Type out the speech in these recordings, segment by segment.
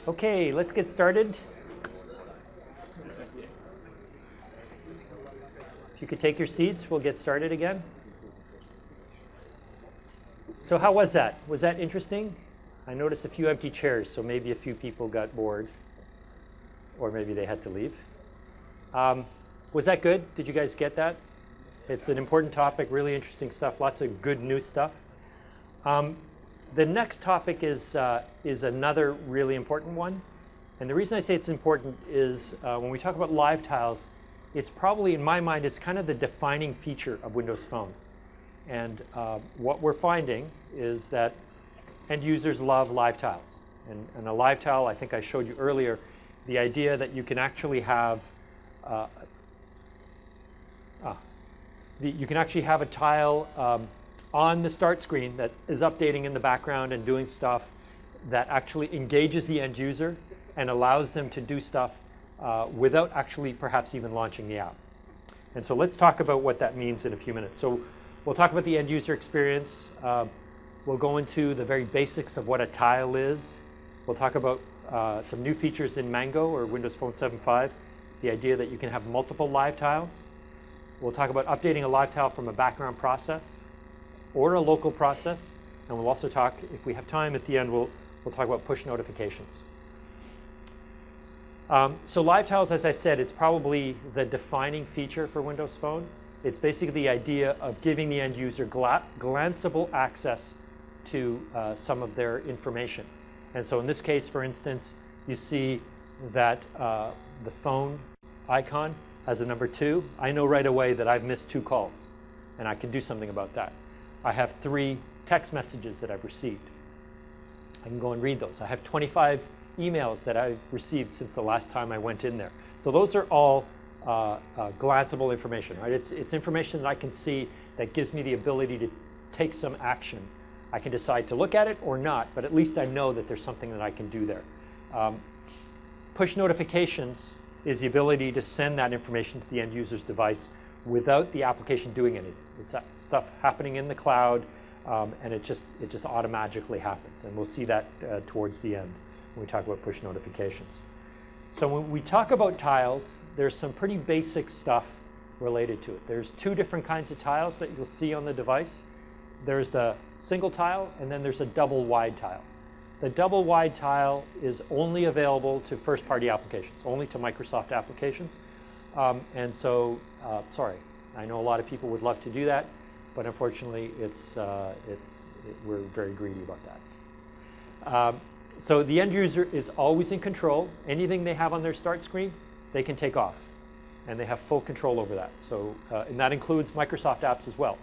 Okay, let's get started. If you could take your seats, we'll get started again. So how was that? Was that interesting? I noticed a few empty chairs, so maybe a few people got bored, or maybe they had to leave. Was that good? Did you guys get that? It's an important topic, really interesting stuff, lots of good new stuff. The next topic is another really important one. And the reason I say it's important is when we talk about live tiles, it's probably, in my mind, it's kind of the defining feature of Windows Phone. And what we're finding is that end users love live tiles. And a live tile, I think I showed you earlier, the idea that you can actually have a tile on the start screen that is updating in the background and doing stuff that actually engages the end user and allows them to do stuff without actually perhaps even launching the app. And so let's talk about what that means in a few minutes. So we'll talk about the end user experience. We'll go into the very basics of what a tile is. We'll talk about some new features in Mango or Windows Phone 7.5, the idea that you can have multiple live tiles. We'll talk about updating a live tile from a background process or a local process. And we'll also talk, if we have time at the end, we'll talk about push notifications. So live tiles, as I said, is probably the defining feature for Windows Phone. It's basically the idea of giving the end user glanceable access to some of their information. And so in this case, for instance, you see that the phone icon has a number 2. I know right away that I've missed 2 calls, and I can do something about that. I have 3 text messages that I've received. I can go and read those. I have 25 emails that I've received since the last time I went in there. So those are all glanceable information, right? It's information that I can see that gives me the ability to take some action. I can decide to look at it or not, but at least I know that there's something that I can do there. Push notifications is the ability to send that information to the end user's device without the application doing anything. It's stuff happening in the cloud, and it just automatically happens. And we'll see that towards the end when we talk about push notifications. So when we talk about tiles, there's some pretty basic stuff related to it. There's 2 different kinds of tiles that you'll see on the device. There's the single tile, and then there's a double wide tile. The double wide tile is only available to first-party applications, only to Microsoft applications. And so, sorry, I know a lot of people would love to do that, but unfortunately, we're very greedy about that. So the end user is always in control. Anything they have on their start screen, they can take off, and they have full control over that. So, and that includes Microsoft apps as well.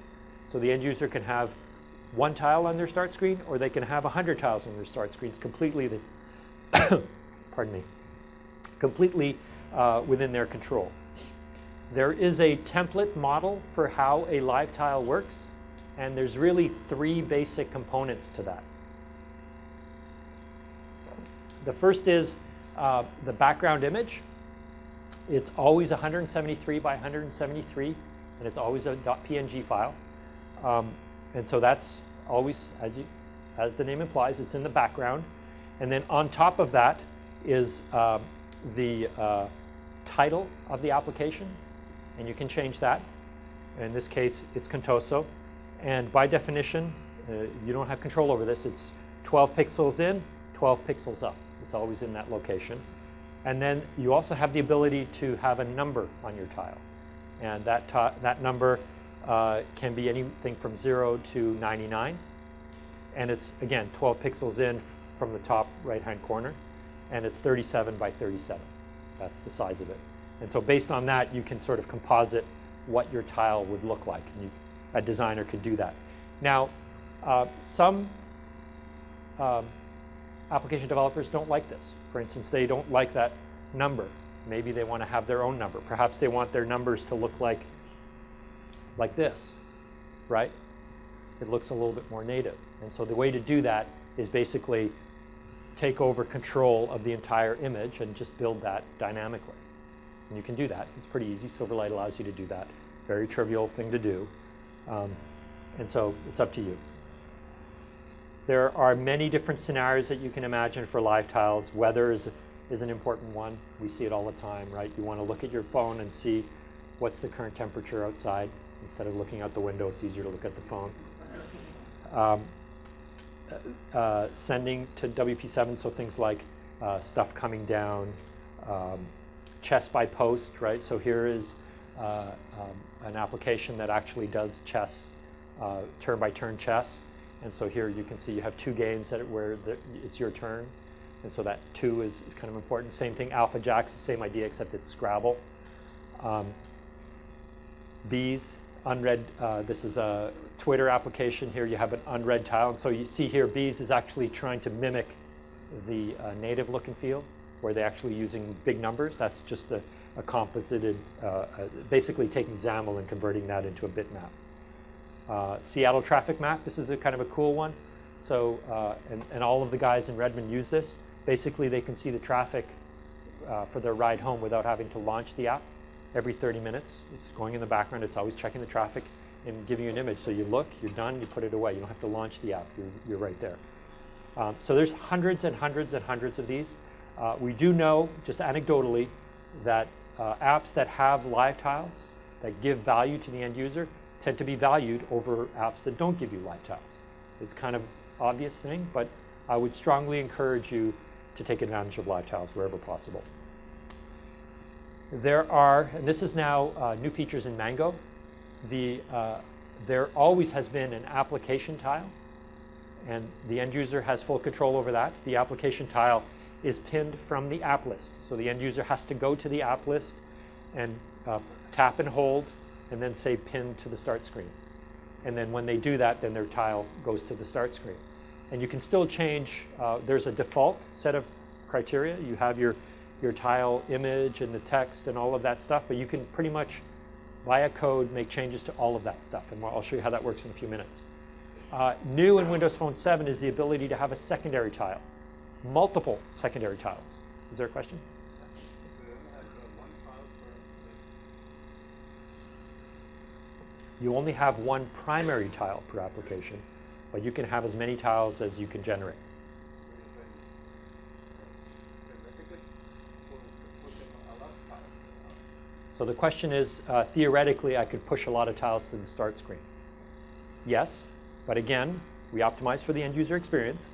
So the end user can have 1 tile on their start screen, or they can have 100 tiles on their start screens completely, pardon me, completely within their control. There is a template model for how a live tile works, and there's really 3 basic components to that. The first is the background image. It's always 173 by 173, and it's always a .png file. And so that's always, as the name implies, it's in the background. And then on top of that is the title of the application, and you can change that. In this case, it's Contoso. And by definition, you don't have control over this. It's 12 pixels in, 12 pixels up. It's always in that location. And then you also have the ability to have a number on your tile. And that number can be anything from 0 to 99. And it's, again, 12 pixels in from the top right-hand corner. And it's 37 by 37. That's the size of it. And so based on that, you can sort of composite what your tile would look like. And a designer could do that. Now, some application developers don't like this. For instance, they don't like that number. Maybe they want to have their own number. Perhaps they want their numbers to look like this, right? It looks a little bit more native. And so the way to do that is basically take over control of the entire image and just build that dynamically. And you can do that. It's pretty easy. Silverlight allows you to do that. Very trivial thing to do. And so it's up to you. There are many different scenarios that you can imagine for live tiles. Weather is an important one. We see it all the time, right? You want to look at your phone and see what's the current temperature outside. Instead of looking out the window, it's easier to look at the phone. Sending to WP7, so things like stuff coming down, chess by post, right? So here is an application that actually does chess, turn-by-turn chess. And so here you can see you have 2 games where it's your turn. And so that 2 is kind of important. Same thing, Alpha Jacks, the same idea, except it's Scrabble. Bees, unread, this is a Twitter application. Here you have an unread tile. And so you see here, Bees is actually trying to mimic the native look and feel, where they're actually using big numbers. That's just a composited, basically taking XAML and converting that into a bitmap. Seattle traffic map, this is a kind of a cool one. So, and all of the guys in Redmond use this. Basically, they can see the traffic for their ride home without having to launch the app. Every 30 minutes, it's going in the background. It's always checking the traffic and giving you an image. So you look, you're done, you put it away. You don't have to launch the app. You're right there. So there's hundreds and hundreds and hundreds of these. We do know, just anecdotally, that apps that have live tiles, that give value to the end user, tend to be valued over apps that don't give you live tiles. It's kind of obvious thing, but I would strongly encourage you to take advantage of live tiles wherever possible. There are, and this is now new features in Mango, there always has been an application tile, and the end user has full control over that. The application tile is pinned from the app list. So the end user has to go to the app list and tap and hold, and then say pin to the start screen. And then when they do that, then their tile goes to the start screen. And you can still change, there's a default set of criteria. You have your tile image and the text and all of that stuff, but you can pretty much, via code, make changes to all of that stuff. And I'll show you how that works in a few minutes. New in Windows Phone 7 is the ability to have a secondary tile, multiple secondary tiles. Is there a question? You only have one primary tile per application, but you can have as many tiles as you can generate. So the question is, theoretically, I could push a lot of tiles to the start screen. Yes, but again, we optimize for the end user experience.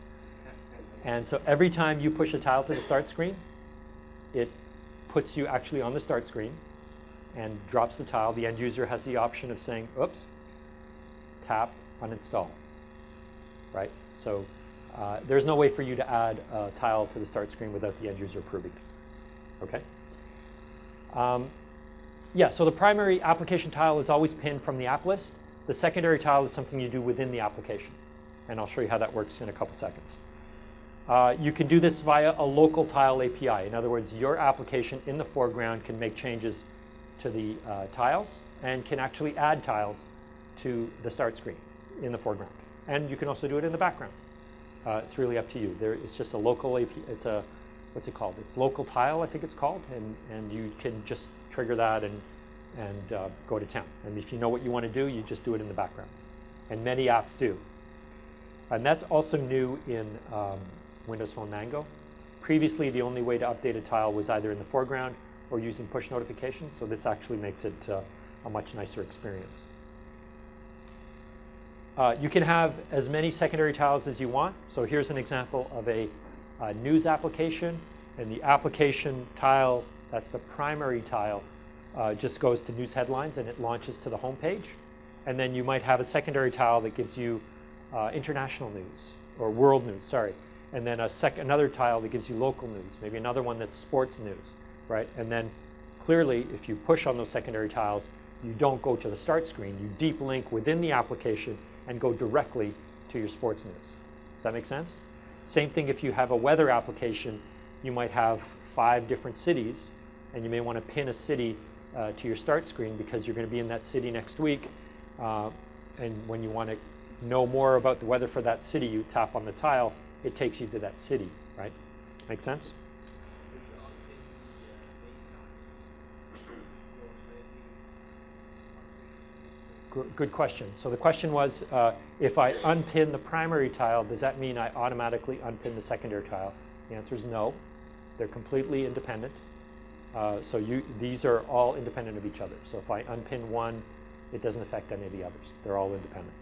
And so every time you push a tile to the start screen, it puts you actually on the start screen and drops the tile. The end user has the option of saying, oops, tap, uninstall, right? So there's no way for you to add a tile to the start screen without the end user approving it, okay? Yeah, so the primary application tile is always pinned from the app list. The secondary tile is something you do within the application. And I'll show you how that works in a couple seconds. You can do this via a local tile API. In other words, your application in the foreground can make changes to the tiles and can actually add tiles to the start screen in the foreground. And you can also do it in the background. It's really up to you. It's just a local API. It's a, what's it called? It's local tile, I think it's called. And you can just trigger that and go to town. And if you know what you want to do, you just do it in the background. And many apps do. And that's also new in Windows Phone Mango. Previously, the only way to update a tile was either in the foreground or using push notifications. So this actually makes it a much nicer experience. You can have as many secondary tiles as you want. So here's an example of a news application. And the application tile, that's the primary tile, just goes to news headlines and it launches to the home page. And then you might have a secondary tile that gives you international news, or world news, sorry. And then another tile that gives you local news, maybe another one that's sports news, right? And then clearly, if you push on those secondary tiles, you don't go to the start screen. You deep link within the application and go directly to your sports news. Does that make sense? Same thing if you have a weather application, you might have 5 different cities, and you may want to pin a city to your start screen because you're going to be in that city next week. And when you want to know more about the weather for that city, you tap on the tile, it takes you to that city, right? Make sense? good question. So the question was, if I unpin the primary tile, does that mean I automatically unpin the secondary tile? The answer is no. They're completely independent. These are all independent of each other. So if I unpin one, it doesn't affect any of the others. They're all independent.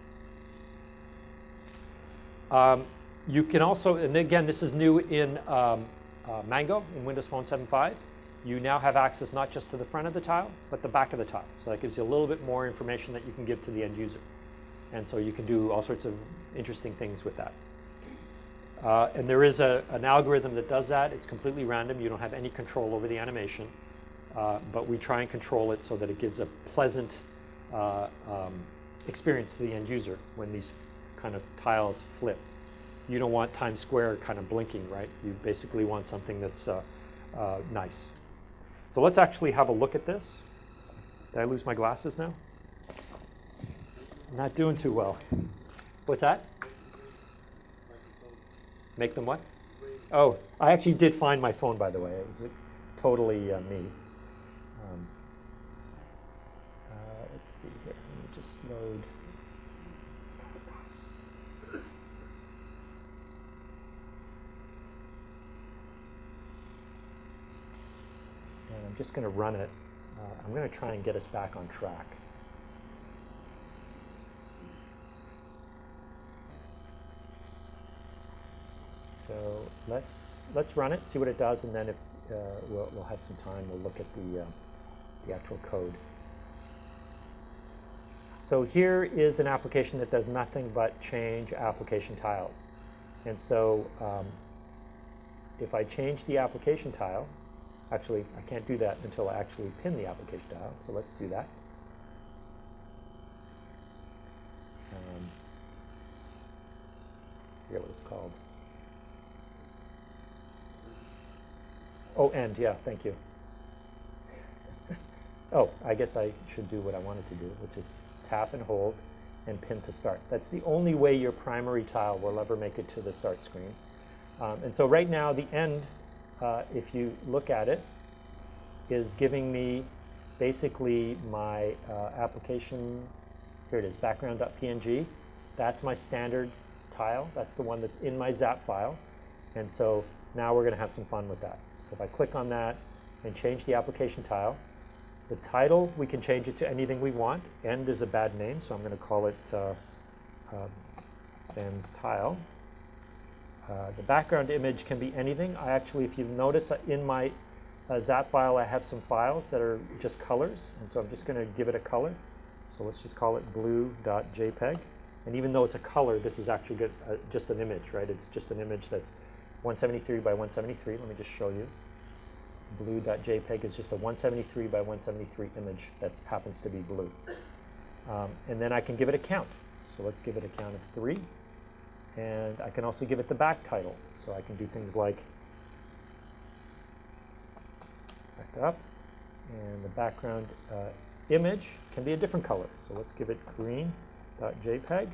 You can also, and again, this is new in Mango, in Windows Phone 7.5. You now have access not just to the front of the tile, but the back of the tile. So that gives you a little bit more information that you can give to the end user. And so you can do all sorts of interesting things with that. And there is an algorithm that does that. It's completely random. You don't have any control over the animation. But we try and control it so that it gives a pleasant experience to the end user when these kind of tiles flip. You don't want Times Square kind of blinking, right? You basically want something that's nice. So let's actually have a look at this. Did I lose my glasses now? I'm not doing too well. What's that? Make them what? Oh, I actually did find my phone, by the way. It was totally me. Let's see here. Let me just load. And I'm just going to run it. I'm going to try and get us back on track. So let's run it, see what it does, and then if we'll have some time, we'll look at the actual code. So here is an application that does nothing but change application tiles. And so if I change the application tile, actually I can't do that until I actually pin the application tile, so let's do that. I forget what it's called. Oh, end, yeah, thank you. Oh, I guess I should do what I wanted to do, which is tap and hold and pin to start. That's the only way your primary tile will ever make it to the start screen. And so right now, the end, if you look at it, is giving me basically my application. Here it is, background.png. That's my standard tile. That's the one that's in my zap file. And so now we're going to have some fun with that. So if I click on that and change the application tile, the title, we can change it to anything we want. End is a bad name, so I'm going to call it Ben's tile. The background image can be anything. I actually, if you notice, in my zap file, I have some files that are just colors, and so I'm just going to give it a color. So let's just call it blue.jpg. And even though it's a color, this is actually good, just an image, right? It's just an image that's 173 by 173. Let me just show you. Blue.jpg is just a 173 by 173 image that happens to be blue. And then I can give it a count. So let's give it a count of 3. And I can also give it the back title. So I can do things like back up. And the background image can be a different color. So let's give it green.jpg.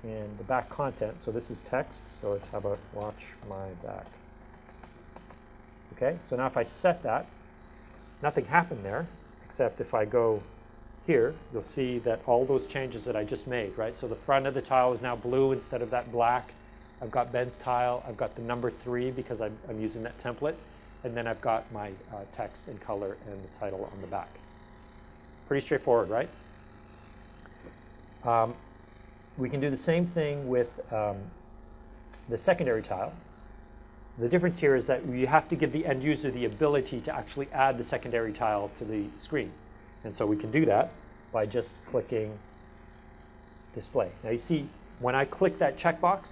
And the back content, so this is text, so let's have a watch my back. Okay, so now if I set that, nothing happened there, except if I go here, you'll see that all those changes that I just made, right? So the front of the tile is now blue instead of that black. I've got Ben's tile, I've got the number 3 because I'm using that template, and then I've got my text and color and the title on the back. Pretty straightforward, right? We can do the same thing with the secondary tile. The difference here is that you have to give the end user the ability to actually add the secondary tile to the screen. And so we can do that by just clicking display. Now you see, when I click that checkbox,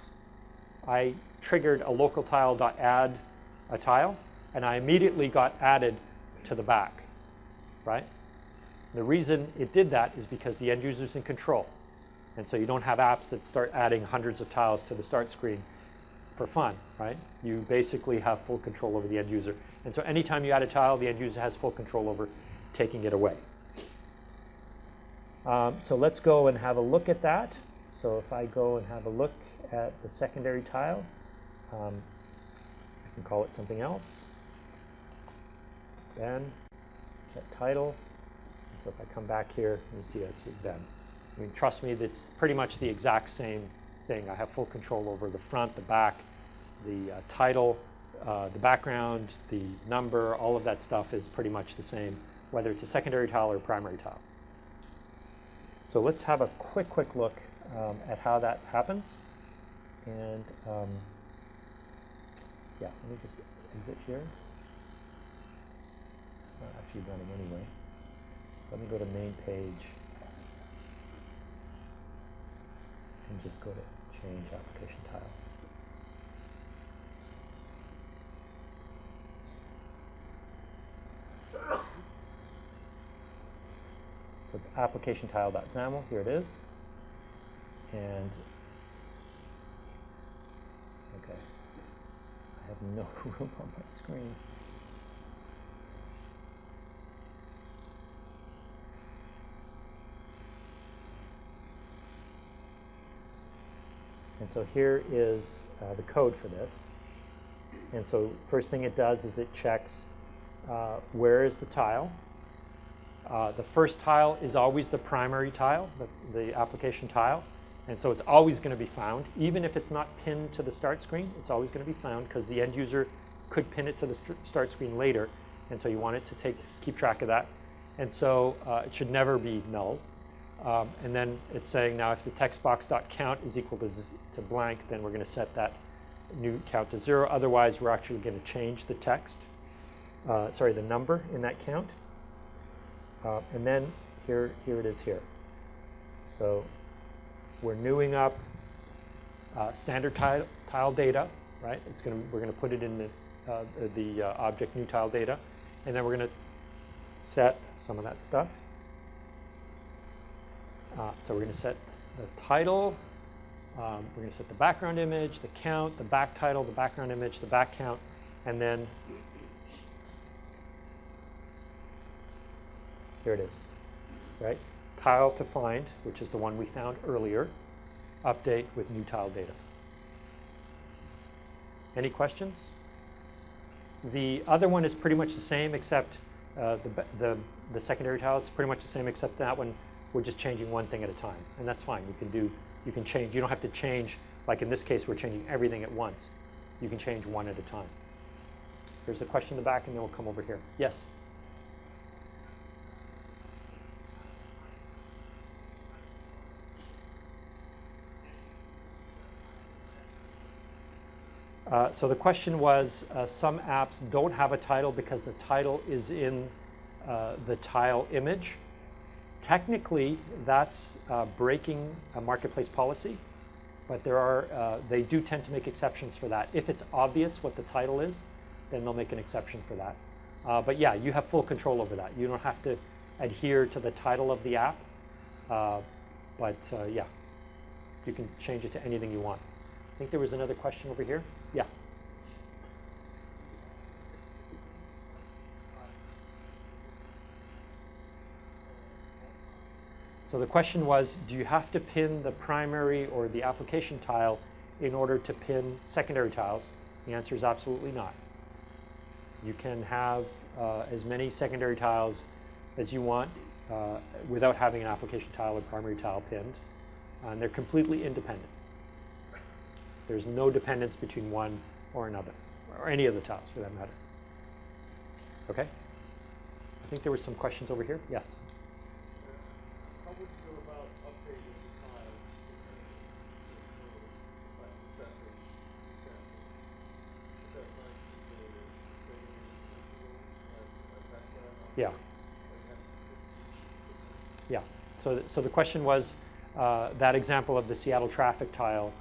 I triggered a local tile.add a tile, and I immediately got added to the back, right? The reason it did that is because the end user's in control. And so you don't have apps that start adding hundreds of tiles to the start screen for fun, right? You basically have full control over the end user. And so anytime you add a tile, the end user has full control over taking it away. So let's go and have a look at that. So if I go and have a look at the secondary tile, I can call it something else. Ben, set title. And so if I come back here, you see I see Ben. I mean, trust me, it's pretty much the exact same thing. I have full control over the front, the back, the title, the background, the number, all of that stuff is pretty much the same, whether it's a secondary tile or a primary tile. So let's have a quick look at how that happens. And yeah, let me just exit here. It's not actually running anyway. So let me go to main page and just go to change application tile. So it's application tile.xaml, here it is. And okay, I have no room on my screen. And so here is the code for this. And so first thing it does is it checks where is the tile. The first tile is always the primary tile, the application tile. And so it's always going to be found. Even if it's not pinned to the start screen, it's always going to be found because the end user could pin it to the start screen later. And so you want it to keep track of that. And so it should never be null. And then it's saying now if the text box.count is equal to blank, then we're going to set that new count to 0. Otherwise, we're actually going to change the text, the number in that count. And then here it is here. So we're newing up standard tile data, right? We're going to put it in the object new tile data, and then we're going to set some of that stuff. So we're going to set the title, we're going to set the background image, the count, the back title, the background image, the back count, and then here it is, right? Tile to find, which is the one we found earlier, update with new tile data. Any questions? The other one is pretty much the same, except the secondary tile is pretty much the same, except that one we're just changing one thing at a time, and that's fine. You can change. You don't have to change, like in this case, we're changing everything at once. You can change one at a time. There's a question in the back, and then we'll come over here. Yes? So the question was, some apps don't have a title because the title is in the tile image. Technically, that's breaking a marketplace policy, but they do tend to make exceptions for that. If it's obvious what the title is, then they'll make an exception for that. But yeah, you have full control over that. You don't have to adhere to the title of the app, yeah, you can change it to anything you want. I think there was another question over here. Yeah. So the question was, do you have to pin the primary or the application tile in order to pin secondary tiles? The answer is absolutely not. You can have as many secondary tiles as you want without having an application tile or primary tile pinned. And they're completely independent. There's no dependence between one or another, or any of the tiles for that matter. Okay? I think there were some questions over here. Yes? How would you go about updating the tiles like the separate example? Is that like the background? Yeah. Yeah. So the question was that example of the Seattle traffic tile.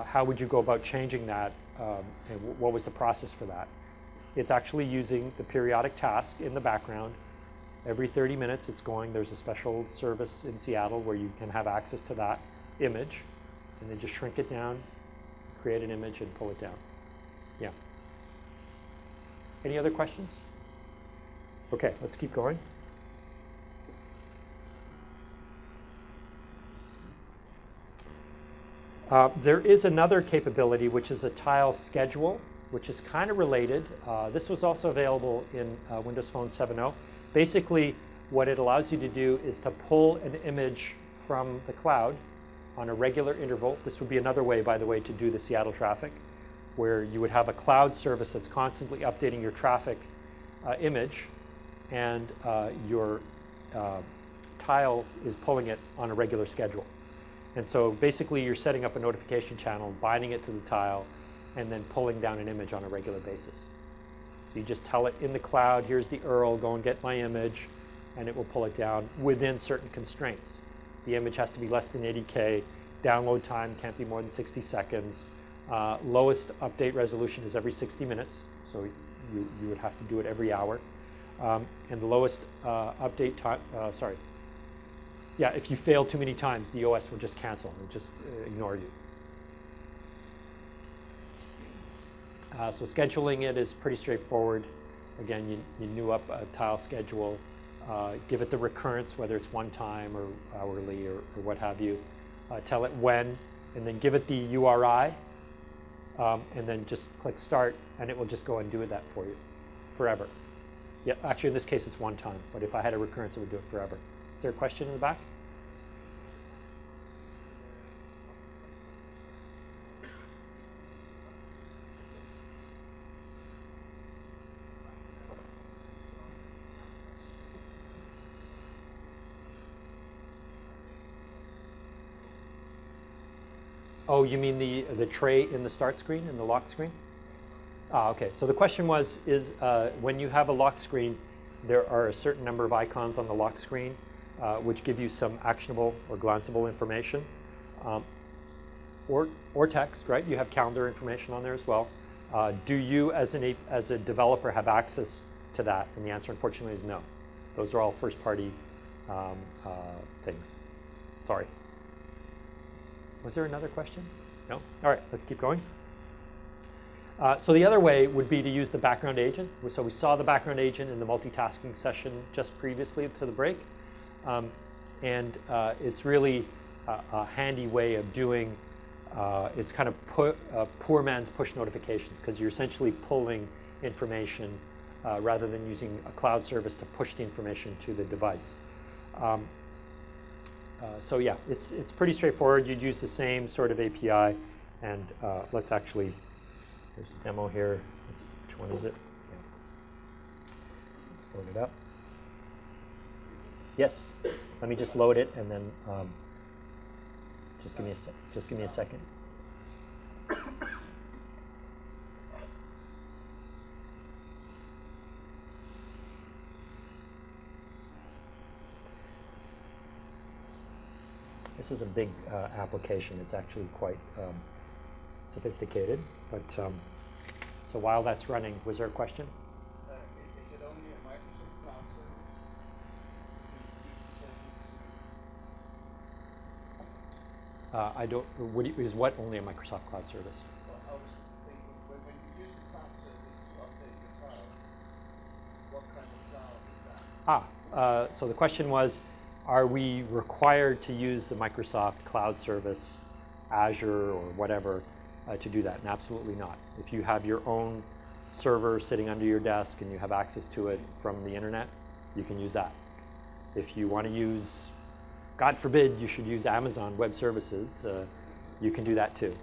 How would you go about changing that, and what was the process for that? It's actually using the periodic task in the background. Every 30 minutes it's going. There's a special service in Seattle where you can have access to that image, and then just shrink it down, create an image, and pull it down. Yeah. Any other questions? Okay, let's keep going. There is another capability, which is a tile schedule, which is kind of related. This was also available in Windows Phone 7.0. Basically, what it allows you to do is to pull an image from the cloud on a regular interval. This would be another way, by the way, to do the Seattle traffic, where you would have a cloud service that's constantly updating your traffic image, and your tile is pulling it on a regular schedule. And so basically you're setting up a notification channel, binding it to the tile, and then pulling down an image on a regular basis. So you just tell it in the cloud, here's the URL, go and get my image, and it will pull it down within certain constraints. The image has to be less than 80K, download time can't be more than 60 seconds, lowest update resolution is every 60 minutes, so you would have to do it every hour. And the lowest update time, if you fail too many times, the OS will just cancel and just ignore you. So scheduling it is pretty straightforward. Again, you new up a tile schedule, give it the recurrence, whether it's one time or hourly or what have you. Tell it when, and then give it the URI, and then just click start, and it will just go and do that for you forever. Yeah, actually in this case it's one time, but if I had a recurrence it would do it forever. Is there a question in the back? Oh, you mean the tray in the start screen, in the lock screen? Okay, so the question was, when you have a lock screen, there are a certain number of icons on the lock screen which give you some actionable or glanceable information, or text, right? You have calendar information on there as well. Do you, as a developer, have access to that? And the answer, unfortunately, is no. Those are all first-party things. Sorry. Was there another question? No? All right, let's keep going. So the other way would be to use the background agent. So we saw the background agent in the multitasking session just previously to the break. And it's really a handy way of doing, is kind of poor man's push notifications, because you're essentially pulling information rather than using a cloud service to push the information to the device. So yeah, it's pretty straightforward. You'd use the same sort of API, and let's actually, here's a demo here. Which one is it? Yeah. Let's load it up. Yes, let me just load it, and then just give me a second. This is a big application. It's actually quite sophisticated. But so while that's running, was there a question? Is it only a Microsoft Cloud service? I don't. Is what only a Microsoft Cloud service? Well, I was thinking, when you use the cloud service to update your file, what kind of cloud is that? So the question was, are we required to use the Microsoft Cloud service, Azure or whatever, to do that? And absolutely not. If you have your own server sitting under your desk and you have access to it from the internet, you can use that. If you want to use, God forbid, you should use Amazon Web Services, you can do that too.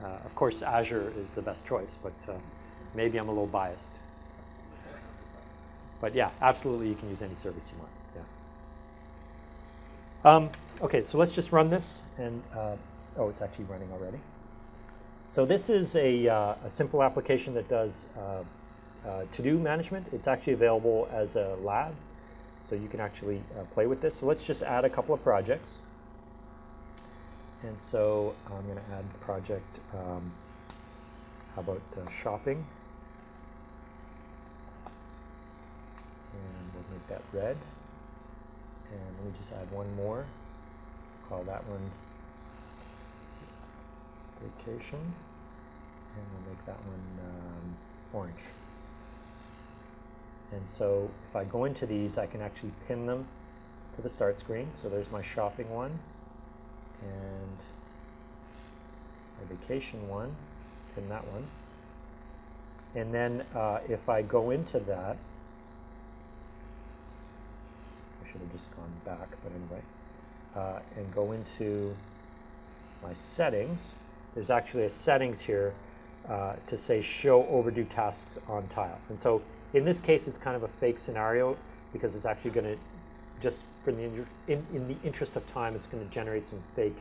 Of course, Azure is the best choice, but maybe I'm a little biased. But yeah, absolutely, you can use any service you want. Yeah. Okay, so let's just run this, and oh, it's actually running already. So this is a simple application that does to-do management. It's actually available as a lab, so you can actually play with this. So let's just add a couple of projects. And so I'm going to add the project, how about shopping? And we'll make that red. And let me just add one more. Call that one vacation. And we'll make that one orange. And so if I go into these, I can actually pin them to the start screen. So there's my shopping one and my vacation one, pin that one. And then if I go into that, I should have just gone back, but anyway. and go into my settings, there's actually a settings here to say show overdue tasks on tile. And so in this case, it's kind of a fake scenario because it's actually going to, just for the in the interest of time, it's going to generate some fake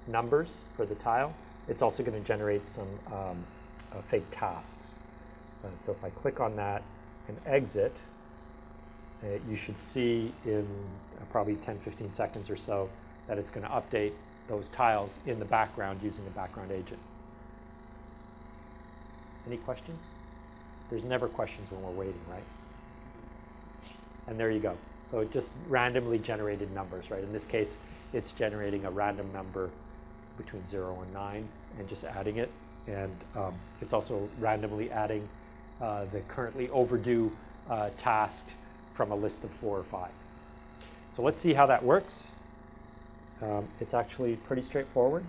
numbers for the tile. It's also going to generate some fake tasks. So if I click on that and exit, you should see in probably 10-15 seconds or so that it's going to update those tiles in the background using a background agent. Any questions? There's never questions when we're waiting, right? And there you go. So it just randomly generated numbers, right? In this case, it's generating a random number between 0 and 9 and just adding it. And it's also randomly adding the currently overdue task from a list of 4 or 5. So let's see how that works. It's actually pretty straightforward.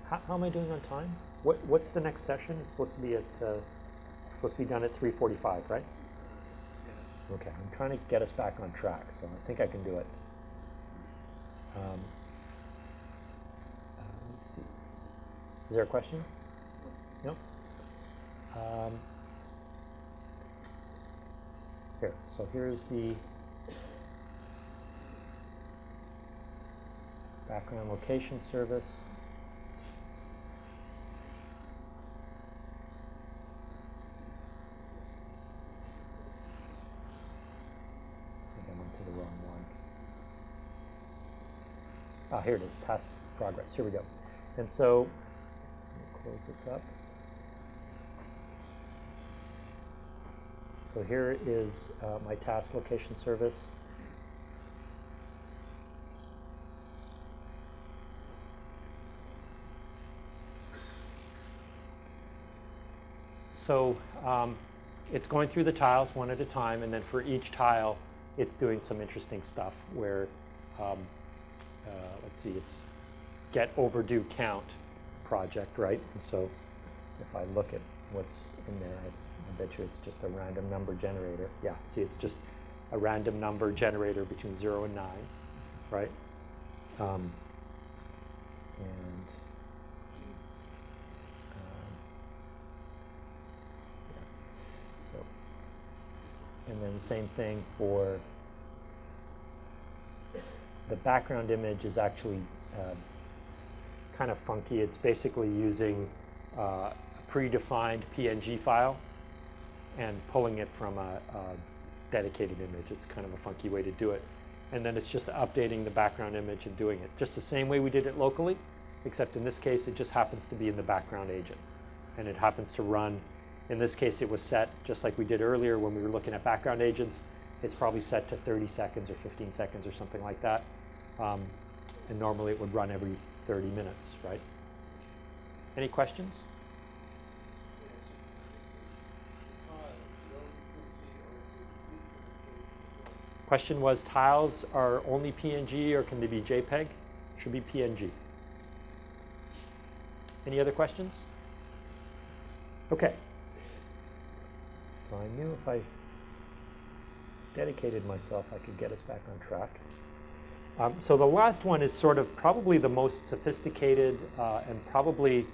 How am I doing on time? What's the next session? It's supposed to be done at 3:45, right? Yes. Okay, I'm trying to get us back on track, so I think I can do it. Let's see. Is there a question? No? Here, so here's the background location service. I think I went to the wrong one. Ah, here it is, task progress. Here we go. And so, let me close this up. So here is my task location service. So it's going through the tiles one at a time, and then for each tile, it's doing some interesting stuff where, let's see, it's get overdue count project, right? And so if I look at what's in there, I bet you it's just a random number generator. Yeah, see, it's just a random number generator between 0 and 9, right? And then same thing for the background image is actually kind of funky. It's basically using a predefined PNG file and pulling it from a dedicated image. It's kind of a funky way to do it. And then it's just updating the background image and doing it just the same way we did it locally, except in this case, it just happens to be in the background agent. And it happens to run. In this case, it was set, just like we did earlier when we were looking at background agents, it's probably set to 30 seconds or 15 seconds or something like that. And normally it would run every 30 minutes, right? Any questions? Question was, tiles are only PNG or can they be JPEG? Should be PNG. Any other questions? Okay. So I knew if I dedicated myself, I could get us back on track. So the last one is sort of probably the most sophisticated and probably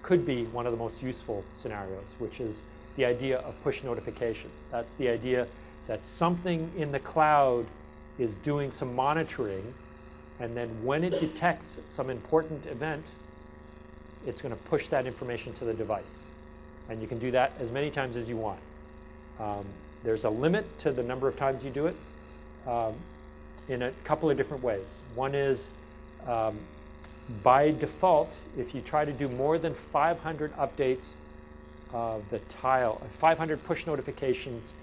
could be one of the most useful scenarios, which is the idea of push notifications. That's the idea that something in the cloud is doing some monitoring, and then when it detects some important event, it's going to push that information to the device. And you can do that as many times as you want. There's a limit to the number of times you do it in a couple of different ways. One is by default, if you try to do more than 500 updates of the tile, 500 push notifications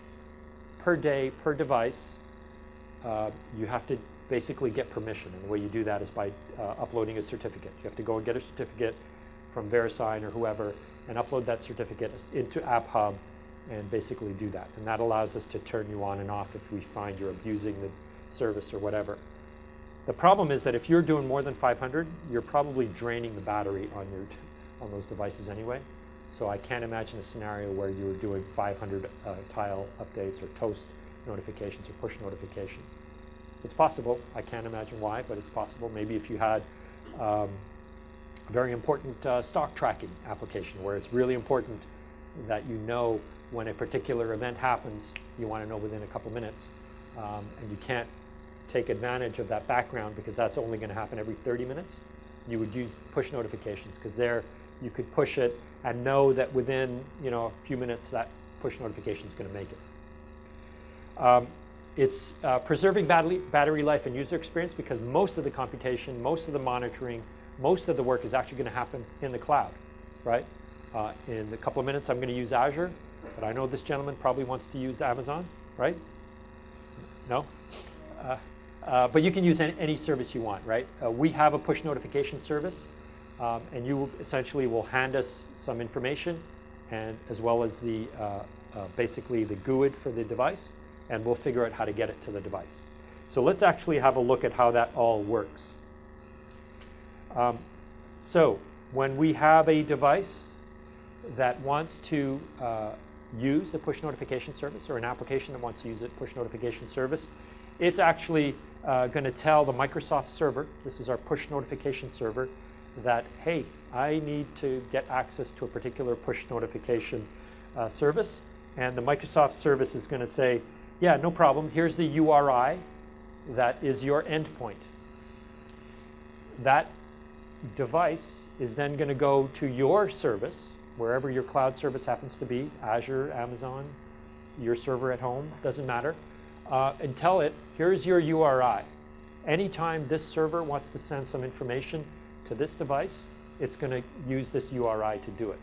per day per device, you have to basically get permission. And the way you do that is by uploading a certificate. You have to go and get a certificate from VeriSign or whoever and upload that certificate into App Hub and basically do that. And that allows us to turn you on and off if we find you're abusing the service or whatever. The problem is that if you're doing more than 500, you're probably draining the battery on those devices anyway. So I can't imagine a scenario where you're doing 500 tile updates or toast notifications or push notifications. It's possible. I can't imagine why, but it's possible. Maybe if you had a very important stock tracking application where it's really important that you know when a particular event happens, you want to know within a couple minutes, and you can't take advantage of that background because that's only going to happen every 30 minutes, you would use push notifications, because there you could push it and know that within a few minutes that push notification is going to make it. It's preserving battery life and user experience, because most of the computation, most of the monitoring, most of the work is actually going to happen in the cloud, right? In a couple of minutes, I'm going to use Azure, but I know this gentleman probably wants to use Amazon, right? No? But you can use any service you want, right? We have a push notification service, and you essentially will hand us some information, and as well as the basically the GUID for the device, and we'll figure out how to get it to the device. So let's actually have a look at how that all works. So when we have a device that wants to use a push notification service, or an application that wants to use a push notification service, it's actually going to tell the Microsoft server, this is our push notification server, that, hey, I need to get access to a particular push notification service. And the Microsoft service is going to say, yeah, no problem. Here's the URI that is your endpoint. That device is then going to go to your service, wherever your cloud service happens to be, Azure, Amazon, your server at home, doesn't matter, and tell it, here's your URI. Anytime this server wants to send some information to this device, it's going to use this URI to do it.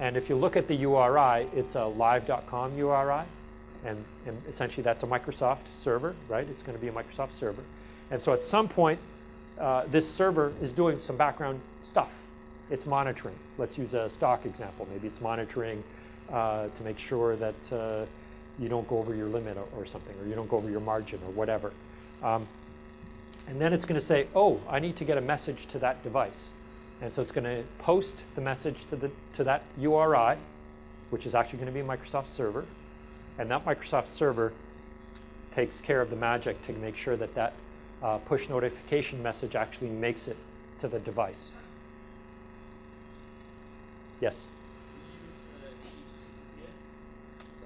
And if you look at the URI, it's a live.com URI, and essentially that's a Microsoft server, right? It's going to be a Microsoft server. And so at some point, this server is doing some background stuff. It's monitoring. Let's use a stock example. Maybe it's monitoring to make sure that you don't go over your limit or something, or you don't go over your margin or whatever. And then it's going to say, oh, I need to get a message to that device. And so it's going to post the message to that URI, which is actually going to be a Microsoft server. And that Microsoft server takes care of the magic to make sure that that push notification message actually makes it to the device. Yes?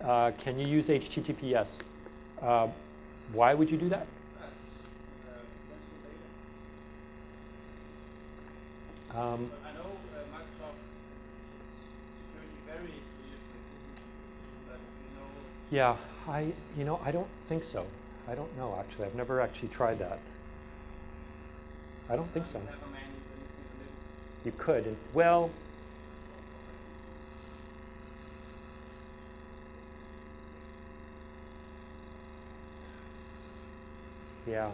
Can you use HTTPS? Why would you do that? I know Microsoft security very but Yeah, I don't think so. I don't know, actually. I've never actually tried that. I don't think so. You could. Well, yeah.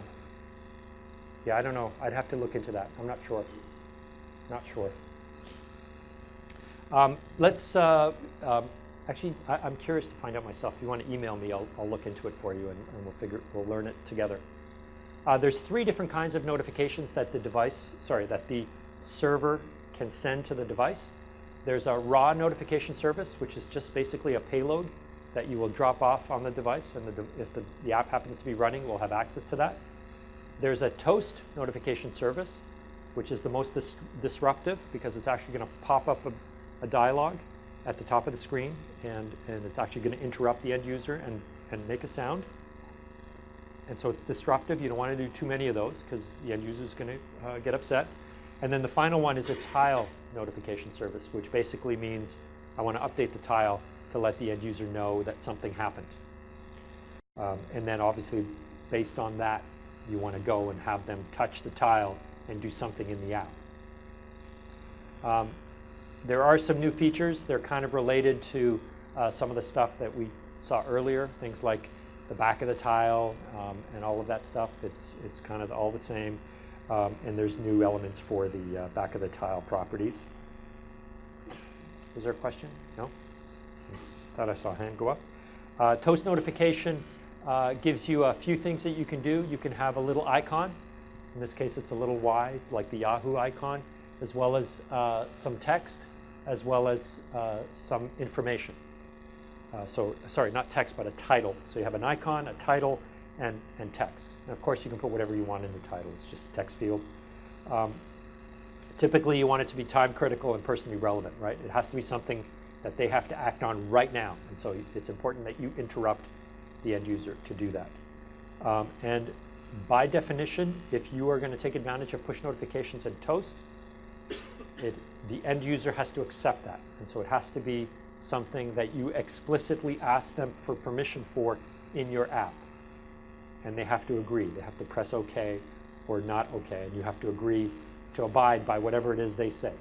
Yeah, I don't know. I'd have to look into that. I'm not sure. Not sure. Let's actually, I'm curious to find out myself. If you want to email me, I'll look into it for you, and we'll learn it together. There's 3 different kinds of notifications that the server can send to the device. There's a raw notification service, which is just basically a payload that you will drop off on the device, and if the app happens to be running, we'll have access to that. There's a toast notification service, which is the most disruptive, because it's actually going to pop up a dialogue at the top of the screen, and it's actually going to interrupt the end user and make a sound. And so it's disruptive. You don't want to do too many of those, because the end user is going to get upset. And then the final one is a tile notification service, which basically means I want to update the tile to let the end user know that something happened. And then obviously, based on that, you want to go and have them touch the tile and do something in the app. There are some new features. They're kind of related to some of the stuff that we saw earlier, things like the back of the tile and all of that stuff. It's kind of all the same. And there's new elements for the back of the tile properties. Was there a question? No? I thought I saw a hand go up. Toast notification gives you a few things that you can do. You can have a little icon. In this case, it's a little Y, like the Yahoo icon, as well as some text, as well as some information. Sorry, not text, but a title. So you have an icon, a title, and text. And of course, you can put whatever you want in the title. It's just a text field. Typically, you want it to be time critical and personally relevant, right? It has to be something that they have to act on right now. And so it's important that you interrupt the end user to do that. And by definition, if you are going to take advantage of push notifications and toast, the end user has to accept that. And so it has to be something that you explicitly ask them for permission for in your app. And they have to agree. They have to press OK or not OK. And you have to agree to abide by whatever it is they say.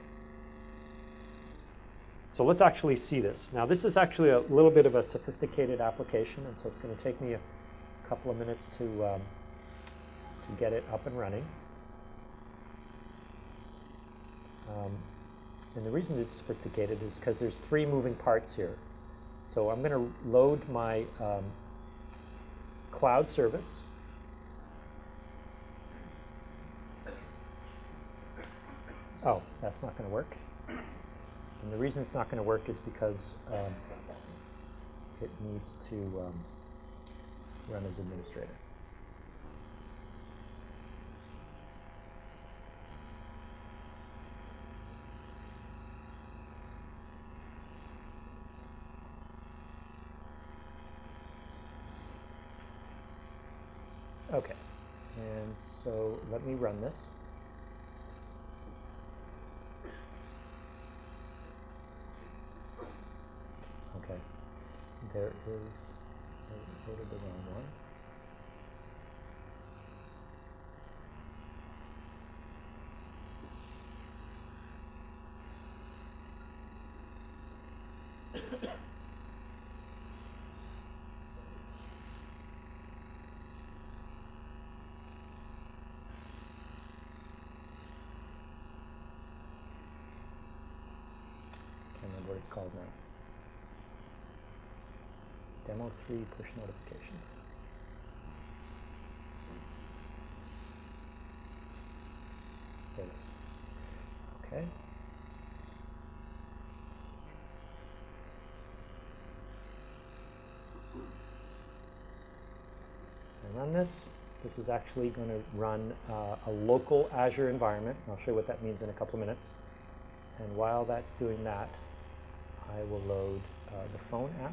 So let's actually see this. Now, this is actually a little bit of a sophisticated application. And so it's going to take me a couple of minutes to get it up and running. And the reason it's sophisticated is because there's 3 moving parts here. So I'm going to load my cloud service. Oh, that's not going to work. And the reason it's not going to work is because it needs to run as administrator. Okay, and so let me run this. Okay, there is, I loaded the wrong one. Can't remember what it's called now. Demo3 push notifications. There it is. Okay. I run this. This is actually going to run a local Azure environment. I'll show you what that means in a couple of minutes. And while that's doing that, I will load the phone app.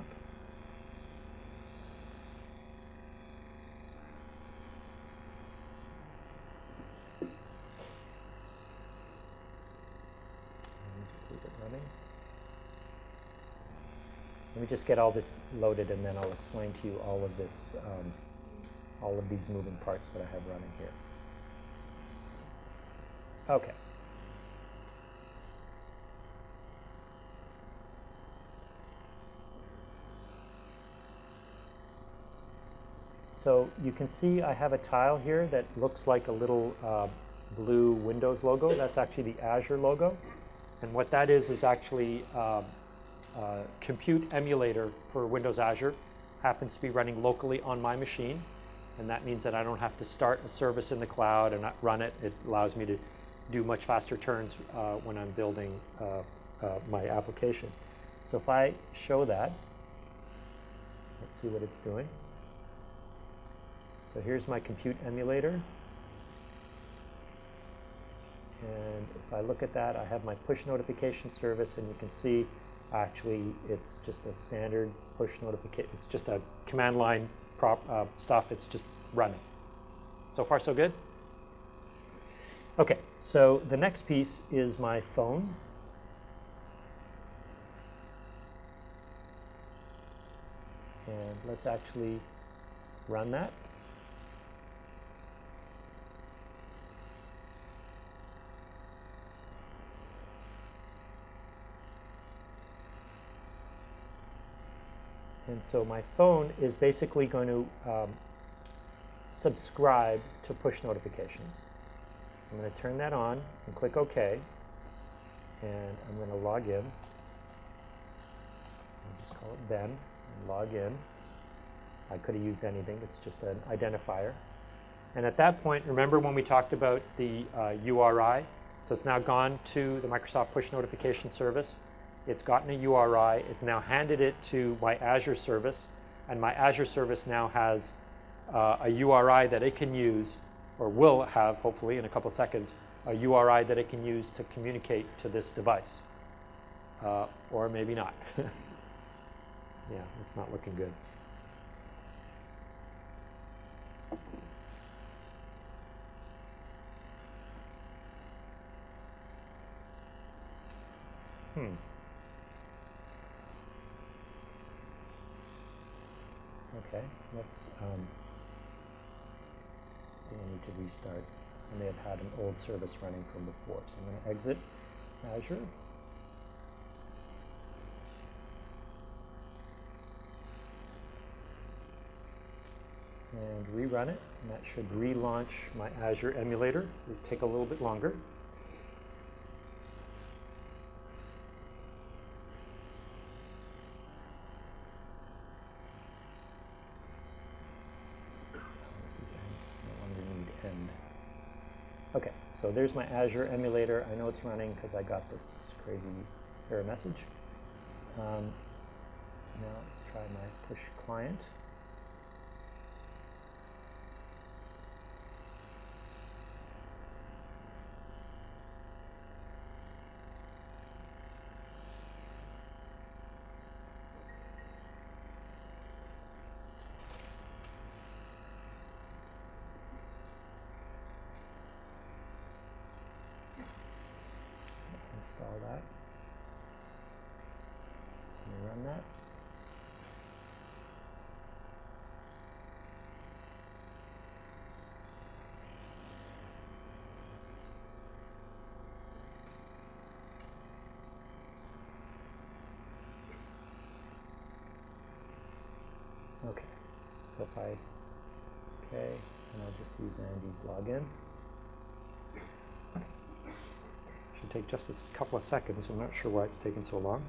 Let me just get all this loaded, and then I'll explain to you all of this, all of these moving parts that I have running here. Okay. So you can see I have a tile here that looks like a little blue Windows logo. That's actually the Azure logo. And what that is actually compute emulator for Windows Azure. Happens to be running locally on my machine, and that means that I don't have to start a service in the cloud and not run it. It allows me to do much faster turns when I'm building my application. So if I show that, let's see what it's doing. So here's my compute emulator. And if I look at that, I have my push notification service, and you can see actually it's just a standard push notification. It's just a command line stuff. It's just running. So far, so good? Okay, so the next piece is my phone. And let's actually run that. And so my phone is basically going to subscribe to push notifications. I'm going to turn that on and click OK. And I'm going to log in. I'll just call it Ben and log in. I could have used anything. It's just an identifier. And at that point, remember when we talked about the URI? So it's now gone to the Microsoft Push Notification Service. It's gotten a URI. It's now handed it to my Azure service, and my Azure service now has a URI that it can use, or will have, hopefully, in a couple seconds, a URI that it can use to communicate to this device. Or maybe not. Yeah, it's not looking good. Okay, let's, I need to restart. I may have had an old service running from before, so I'm going to exit Azure. And rerun it, and that should relaunch my Azure emulator. It'll take a little bit longer. Okay, so there's my Azure emulator. I know it's running because I got this crazy error message. Now let's try my push client. Install that. Can we run that? Okay, so if I, okay, and I'll just use Andy's login. Should take just a couple of seconds. I'm not sure why it's taking so long.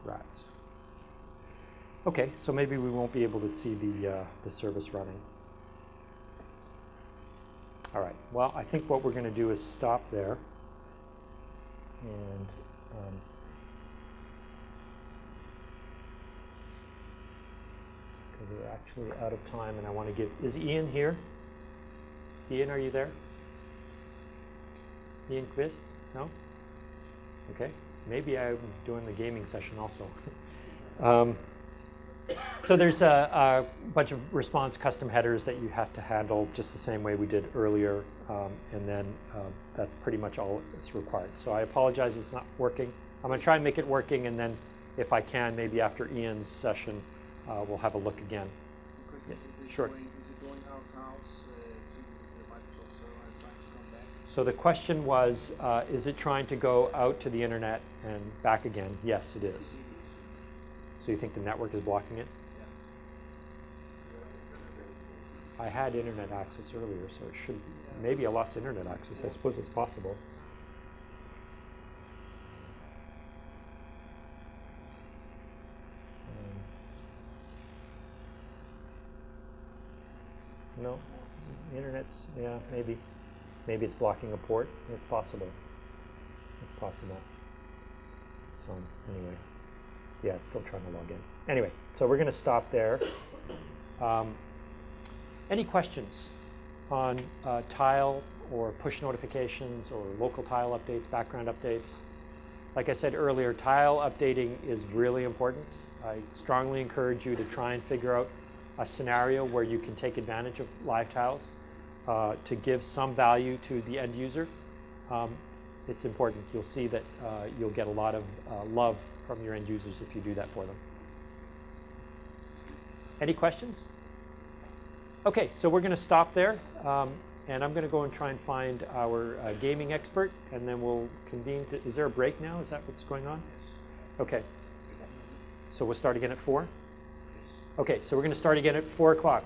Rats. Okay, so maybe we won't be able to see the service running. All right, well, I think what we're going to do is stop there. And we're actually out of time, and I want to give, is Ian here? Ian, are you there? Ian Quist? No? Okay, maybe I'm doing the gaming session also. So there's a bunch of response custom headers that you have to handle just the same way we did earlier, and then that's pretty much all that's required. So I apologize it's not working. I'm going to try and make it working, and then if I can, maybe after Ian's session, we'll have a look again. Yes. Sure. Is it going out-house to the Microsoft server and trying to come back? So the question was, is it trying to go out to the internet and back again? Yes, it is. So you think the network is blocking it? I had internet access earlier, so it should, maybe I lost internet access. I suppose it's possible. No, internet's, yeah, maybe. Maybe it's blocking a port. It's possible. It's possible. So anyway, yeah, it's still trying to log in. Anyway, so we're going to stop there. Any questions on tile or push notifications or local tile updates, background updates? Like I said earlier, tile updating is really important. I strongly encourage you to try and figure out a scenario where you can take advantage of live tiles to give some value to the end user. It's important. You'll see that you'll get a lot of love from your end users if you do that for them. Any questions? Okay, so we're going to stop there, and I'm going to go and try and find our gaming expert, and then we'll convene. Is there a break now? Is that what's going on? Okay. So we'll start again at 4? Okay, so we're going to start again at 4 o'clock.